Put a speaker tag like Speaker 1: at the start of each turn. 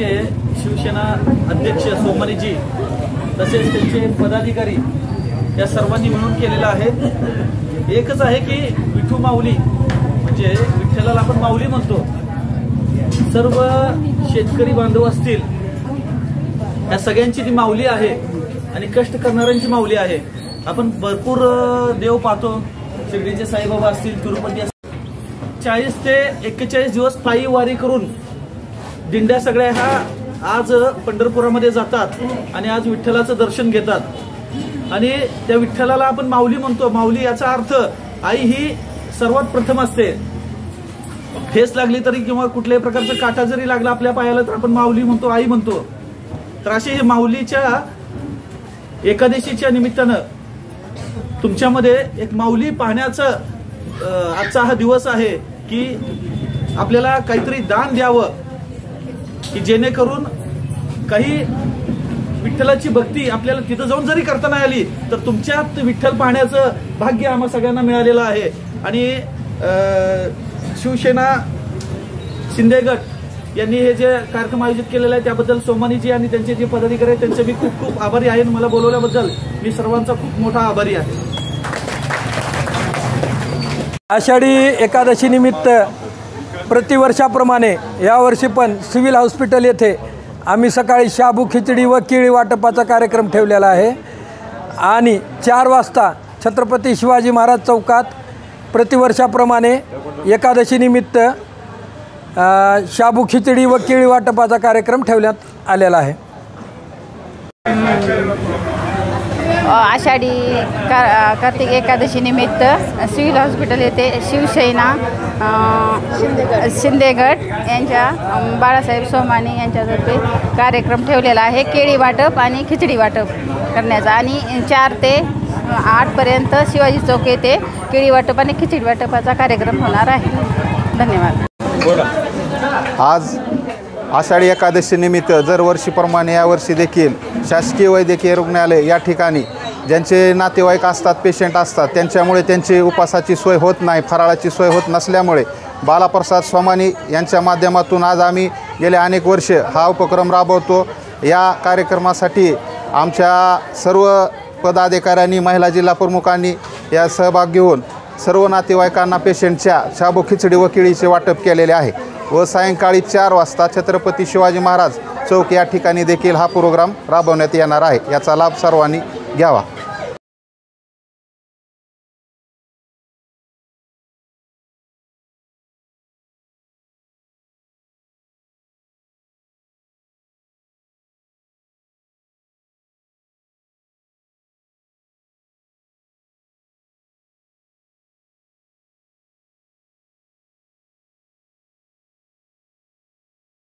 Speaker 1: जे शिवसेना अध्यक्ष सोमानीजी तसेच त्यांचे पदाधिकारी या सर्वांनी मिळून केलेलं आहे। एकच आहे की विठू माऊली म्हणजे विठ्ठलाला आपण माऊली म्हणतो। सर्व शेतकरी बांधव असतील या सगळ्यांची ती माऊली आहे आणि कष्ट करणाऱ्यांची माऊली आहे। आपण भरपूर देव पाहतो, शिर्डीचे साईबाबा असतील, तिरुपती असतील, 40 ते 41 दिवस पायी वारी करून दिंड्या सगळ्या ह्या आज पंढरपुरामध्ये जातात आणि आज विठ्ठलाचं दर्शन घेतात आणि त्या विठ्ठलाला आपण माऊली म्हणतो। माऊली याचा अर्थ आई ही सर्वात प्रथम असते। ठेस लागली तरी किंवा कुठल्याही प्रकारचा काटा जरी लागला आपल्या पायाला तर आपण माऊली म्हणतो, आई म्हणतो। तर अशी ही माऊलीच्या एकादशीच्या निमित्तानं तुमच्यामध्ये एक माऊली पाहण्याचा आजचा हा दिवस आहे की आपल्याला काहीतरी दान द्यावं की जेणेकरून काही विठ्ठलाची भक्ती आपल्याला तिथं जाऊन जरी करता नाही आली तर तुमच्यात विठ्ठल पाहण्याचं भाग्य आम्हा सगळ्यांना मिळालेलं आहे। आणि शिवसेना शिंदे गट यांनी हे जे कार्यक्रम आयोजित केलेला आहे त्याबद्दल सोमानीजी आणि त्यांचे जे पदाधिकारी आहेत त्यांचे मी खूप खूप आभारी आहे। मला बोलवल्याबद्दल मी सर्वांचा खूप मोठा आभारी आहे।
Speaker 2: आषाढी एकादशी निमित्त प्रतिवर्षाप्रमाणे यावर्षी पण सिव्हिल हॉस्पिटल येथे आम्ही सकाळी शाबू खिचडी व केळी वाटपाचा कार्यक्रम ठेवलेला आहे आणि 4 वाजता छत्रपती शिवाजी महाराज चौकात प्रतिवर्षाप्रमाणे एकादशी निमित्त शाबू खिचडी व केळी वाटपाचा कार्यक्रम ठेवण्यात आलेला आहे।
Speaker 3: आषाढी कार्तिक एकादशी निमित्त सिव्हिल हॉस्पिटल येथे शिवसेना शिंदे गट यांच्या बाळासाहेब सोमानी यांच्यातर्फे कार्यक्रम ठेवलेला आहे। केळी वाटप आणि खिचडी वाटप करण्याचा आणि 4 ते 8 पर्यंत शिवाजी चौक येथे केळी वाटप आणि खिचडी वाटपाचा कार्यक्रम होणार आहे। धन्यवाद।
Speaker 4: आज आषाढी एकादशी निमित्त दरवर्षीप्रमाणे यावर्षी देखील शासकीय वैद्यकीय रुग्णालय या ठिकाणी ज्यांचे नातेवाईक असतात, पेशंट असतात, त्यांच्यामुळे त्यांची उपासाची सोय होत नाही, फराळाची सोय होत नसल्यामुळे बालाप्रसाद सोमानी यांच्या माध्यमातून आज आम्ही गेले अनेक वर्ष हा उपक्रम राबवतो। या कार्यक्रमासाठी आमच्या सर्व पदाधिकाऱ्यांनी, महिला जिल्हा प्रमुखांनी या सहभाग घेऊन सर्व नातेवाईकांना पेशंटच्या शाबू खिचडी व केळीचे वाटप केलेले आहे व सायंकाळी 4 वाजता छत्रपती शिवाजी महाराज चौक या ठिकाणी देखील हा प्रोग्राम राबवण्यात येणार आहे। याचा लाभ सर्वांनी घ्यावा।